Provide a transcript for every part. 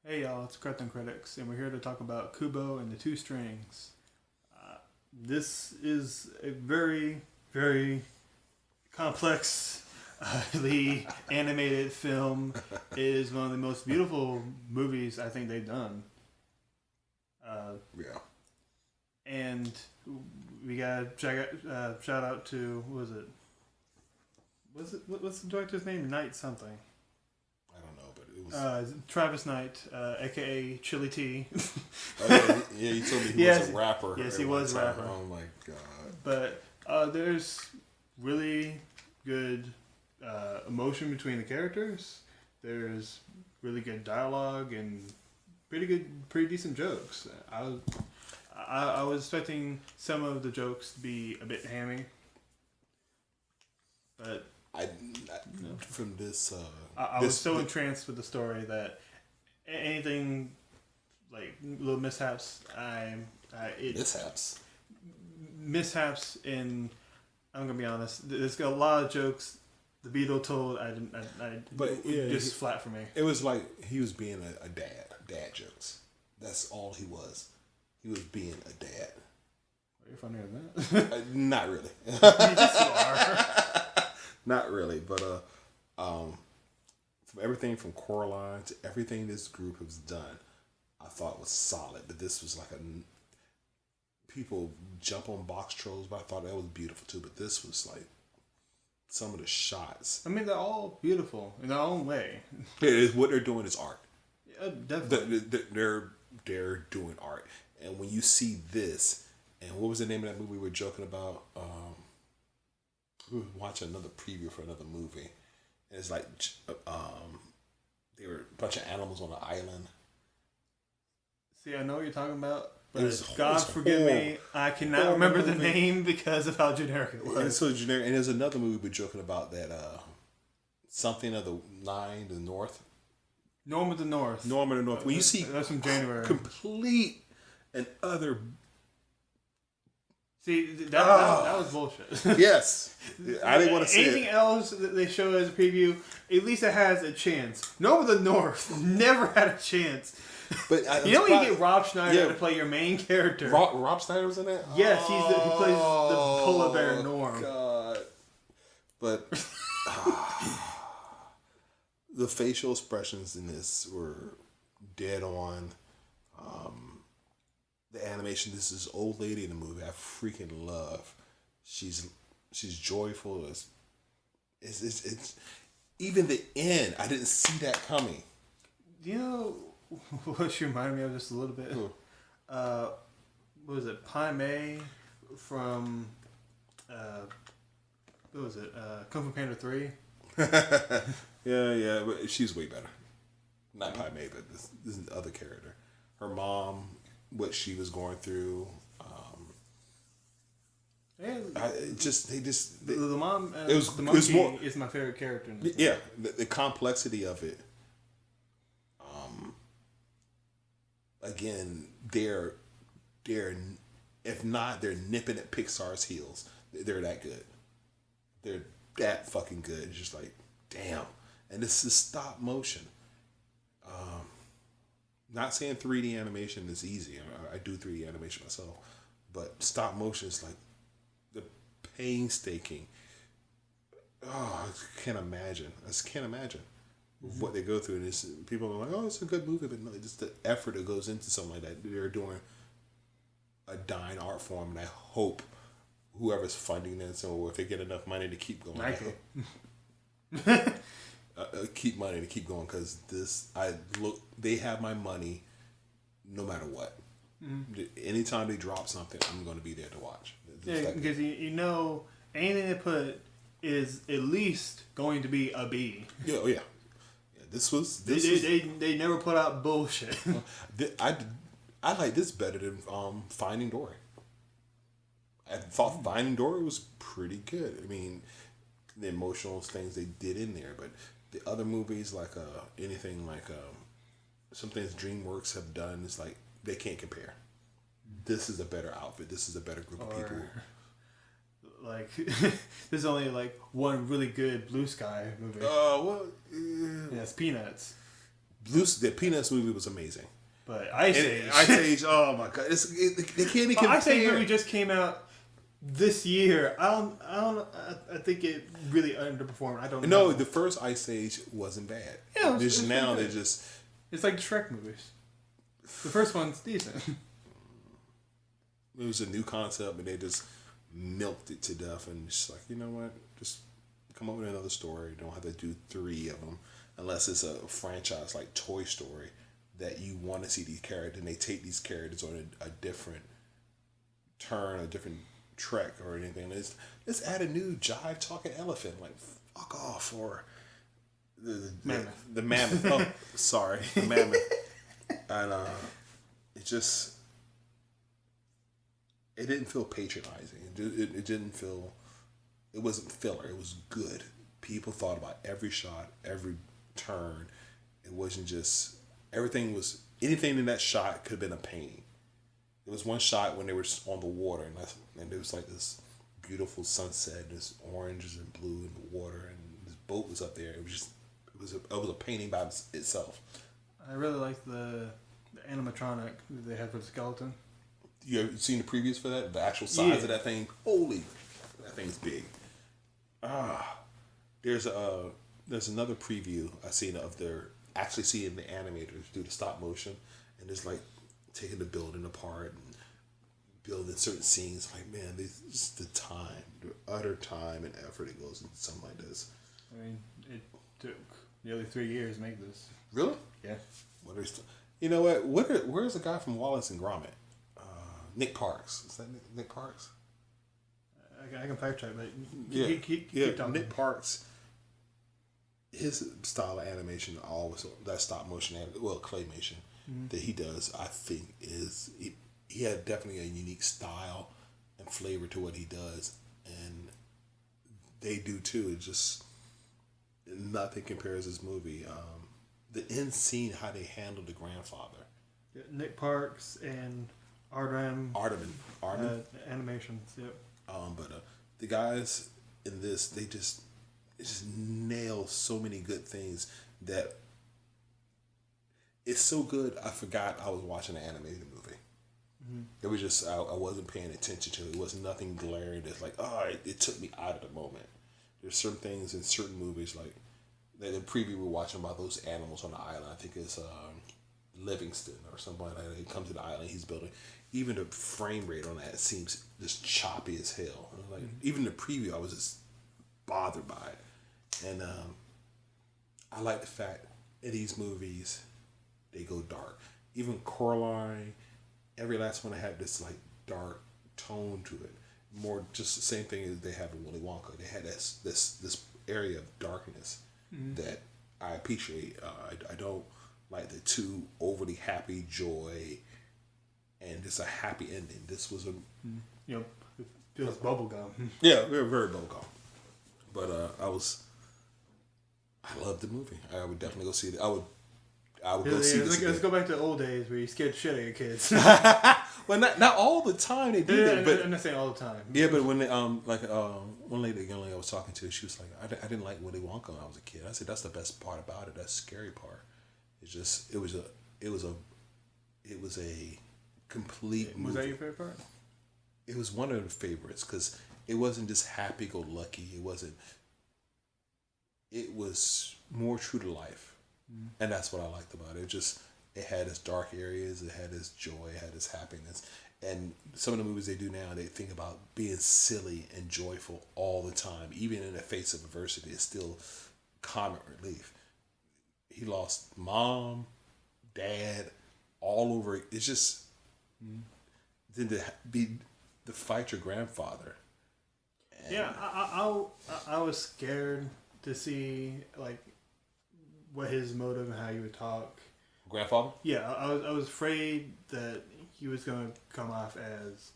Hey y'all, it's Cretin Critics, and we're here to talk about Kubo and the Two Strings. This is a very, very complexly animated film. It is one of the most beautiful movies I think they've done. Yeah. And we got shout out to, what's the director's name? Knight something. I don't know, but it was. Travis Knight, aka Chili T. Yeah, you told me he was a rapper. Yes, he was a rapper. Oh my god. But there's really good emotion between the characters. There's really good dialogue and pretty decent jokes. I was expecting some of the jokes to be a bit hammy, but from this. I was so entranced with the story that anything like little mishaps, mishaps in. I'm gonna be honest. There's got a lot of jokes. The Beatle told. Just flat for me. It was like he was being a dad jokes. That's all he was. He was being a dad. Are you funnier than that? Not really. Yes, you are. Not really, but from everything from Coraline to everything this group has done, I thought was solid. But this was like people jump on box trolls, but I thought that was beautiful too. But this was like some of the shots. I mean, they're all beautiful in their own way. It is what they're doing is art. Yeah, definitely. They're doing art, and when you see this, and what was the name of that movie we were joking about? We were watching another preview for another movie. And it's like they were a bunch of animals on an island. See, I know what you're talking about, but God forgive me, I cannot remember the name because of how generic it was. It's so generic. And there's another movie we're joking about that something of the Nine, the North. Norm of the North. When you see that's from January. Complete and utter. See, that was bullshit. Yes. I didn't want to say anything else that they show as a preview, at least it has a chance. Norm of the North never had a chance. But you know when you get Rob Schneider to play your main character. Rob Schneider was in that? Yes, he plays the polar bear Norm. God. But the facial expressions in this were dead on. The animation, this is old lady in the movie I freaking love. She's joyful. It's even the end. I didn't see that coming. You know what she reminded me of just a little bit? Who? What was it? Pai Mei from what was it? Kung Fu Panda 3. Yeah, but she's way better. Not Pai Mei, but this is the other character. Her mom, what she was going through. The mom. The monkey is my favorite character. Yeah, the complexity of it. Again, they're if not, they're nipping at Pixar's heels. They're that good. They're that fucking good. It's just like, damn. And this is stop motion. Not saying 3D animation is easy. I do 3D animation myself. But stop motion is like the painstaking. Oh, I can't imagine. I just can't imagine what they go through. And people are like, oh, it's a good movie. But no, just the effort that goes into something like that. They're doing a dying art form. And I hope whoever's funding this, or if they get enough money to keep going. Keep money to keep going, because they have my money no matter what. Mm-hmm. Anytime they drop something, I'm going to be there to watch. Yeah, because you know anything they put is at least going to be a B. Yeah. They never put out bullshit. I like this better than Finding Dory. I thought Finding Dory was pretty good. I mean, the emotional things they did in there, but the other movies, like anything like some things DreamWorks have done, is like they can't compare. This is a better outfit. This is a better group of people. Like, there's only like one really good Blue Sky movie. Yeah, it's Peanuts. The Peanuts movie was amazing. But Ice Age. Ice Age, oh my god, they can't even compare. Ice Age movie just came out this year. I think it really underperformed. I don't know. No, the first Ice Age wasn't bad. Yeah, now they just. It's like the Shrek movies. The first one's decent. It was a new concept, and they just milked it to death. And just like, you know what, just come up with another story. You don't have to do 3 of them unless it's a franchise like Toy Story that you want to see these characters, and they take these characters on a different turn, a different trek or anything. Let's add a new jive talking elephant. Like, fuck off. Or the mammoth. Oh, sorry, the mammoth. And it didn't feel patronizing. It didn't feel. It wasn't filler. It was good. People thought about every shot, every turn. It wasn't just everything was anything in that shot could have been a painting. There was one shot when they were on the water, and there was like this beautiful sunset, this oranges and blue in the water, and this boat was up there. It was a painting by itself. I really like the animatronic that they had for the skeleton. You ever seen the previews for that? The actual size of that thing? Holy, that thing's big. There's another preview I seen of their actually seeing the animators do the stop motion, and it's like taking the building apart and building certain scenes. Like, man, just the time, the utter time and effort it goes into something like this. I mean, it took nearly 3 years to make this. Really? Yeah. You know what? Where's the guy from Wallace and Gromit? Nick Parks. Is that Nick Parks? I can fact check, but keep talking. Nick Parks. His style of animation, always that stop motion, claymation that he does, I think is he had definitely a unique style and flavor to what he does, and they do too. It just nothing compares this movie. The end scene, how they handle the grandfather. Yeah, Nick Parks and Artem animations. Yep. But the guys in this, they just nail so many good things that it's so good. I forgot I was watching an animated movie. Mm-hmm. It was just I wasn't paying attention to it. It was nothing glaring. That's like, it took me out of the moment. There's certain things in certain movies like the preview we're watching about those animals on the island. I think it's Livingston or something like that. He comes to the island he's building. Even the frame rate on that seems just choppy as hell. Like even the preview, I was just bothered by it. And I like the fact in these movies they go dark. Even Coraline, every last one had this like dark tone to it. More just the same thing as they have in Willy Wonka. They had this area of darkness that I appreciate. I don't like the too overly happy joy and just a happy ending. This was it feels bubblegum. Yeah, very bubblegum. But I loved the movie. I would definitely go see it. I would go see this. Let's go back to the old days where you scared shit out of your kids. Well, not all the time they did it, but I'm not saying all the time. Yeah, but when they, one lady, the young lady I was talking to, she was like, I didn't like Willy Wonka when I was a kid. I said that's the best part about it. That's the scary part. It's just it was a complete movie. Was that your favorite part? It was one of the favorites because it wasn't just happy-go-lucky. It was more true to life, and that's what I liked about it. It had its dark areas, it had its joy, it had its happiness, and some of the movies they do now, they think about being silly and joyful all the time, even in the face of adversity. It's still comic relief. He lost mom, dad, all over. It's just then to fight your grandfather. Yeah, I was scared to see like what his motive and how he would talk. Grandfather? Yeah, I was afraid that he was gonna come off as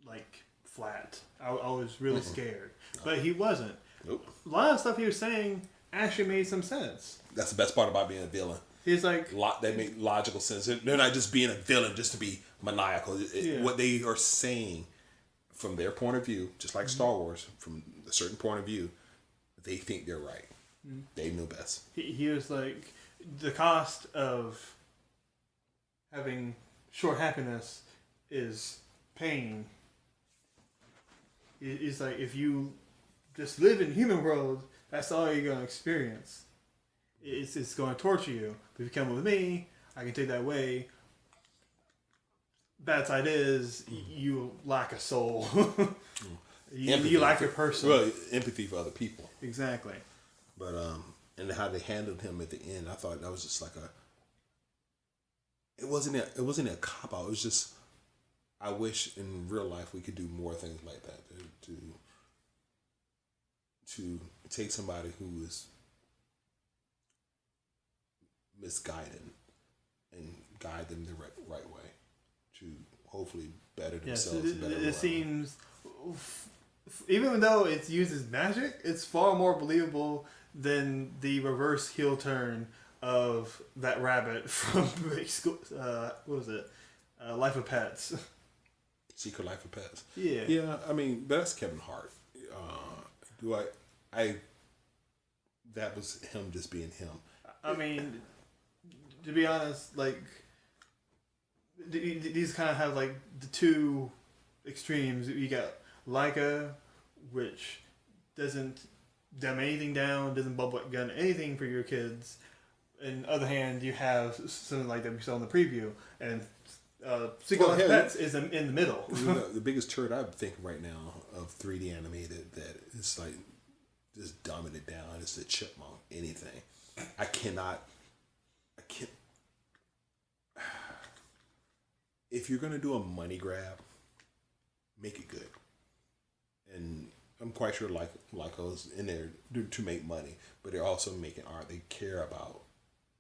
like flat. I was really scared, but he wasn't. Nope. A lot of stuff he was saying actually made some sense. That's the best part about being a villain. He's like they make logical sense. They're not just being a villain just to be maniacal. What they are saying from their point of view, just like Star Wars, from a certain point of view, they think they're right. They know best. He was like, the cost of having short happiness is pain. It's like if you just live in the human world, that's all you're gonna experience. It's going to torture you. But if you come with me, I can take that away. Bad side is you lack a soul. you lack a person. Well, empathy for other people. Exactly. But and how they handled him at the end, I thought that was just like it wasn't a cop out. It was just, I wish in real life we could do more things like that to take somebody who is misguided and guide them the right way to hopefully better themselves. Yes, it seems, even though it's used as magic, it's far more believable than the reverse heel turn of that rabbit from what was it? Life of Pets. Secret Life of Pets. Yeah. Yeah, I mean, but that's Kevin Hart. That was him just being him. I mean, to be honest, like, these kind of have, like, the two extremes. You got Laika, which doesn't dumb anything down, doesn't bubble gun anything for your kids. On the other hand, you have something like that we saw in the preview, and Secret Life of Pets is in the middle. The biggest turd I'm thinking right now of 3D animated that is like just dumbing it down is the Chipmunk. Anything, I can't. If you're gonna do a money grab, make it good. And I'm quite sure Lyco's in there to make money, but they're also making art. They care about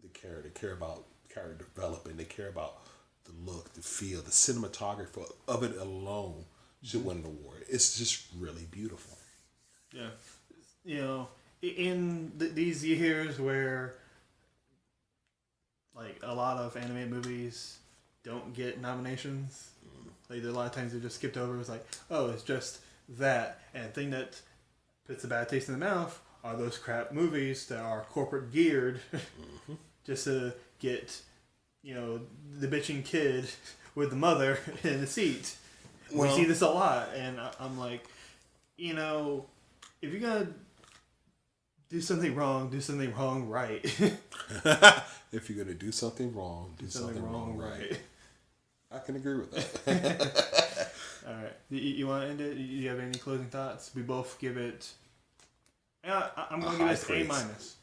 the character. They care about character development. They care about the look, the feel, the cinematography of it alone should win an award. It's just really beautiful. Yeah, you know, in these years where like a lot of animated movies don't get nominations, like a lot of times they're just skipped over. It's like, oh, it's just that. And the thing that puts a bad taste in the mouth are those crap movies that are corporate geared just to get, you know, the bitching kid with the mother in the seat. We see this a lot, and I'm like, you know, if you're gonna do something wrong right. If you're gonna do something wrong, do something wrong right. I can agree with that. All right, you want to end it? You have any closing thoughts? We both give it. I'm gonna give it A minus.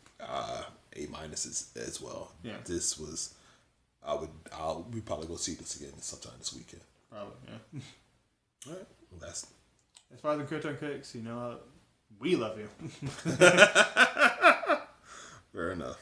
A- as well. Yeah. This was. We probably go see this again sometime this weekend. Probably, yeah. All right. Well, that's. As far as the Crypto Cooks, you know, we love you. Fair enough.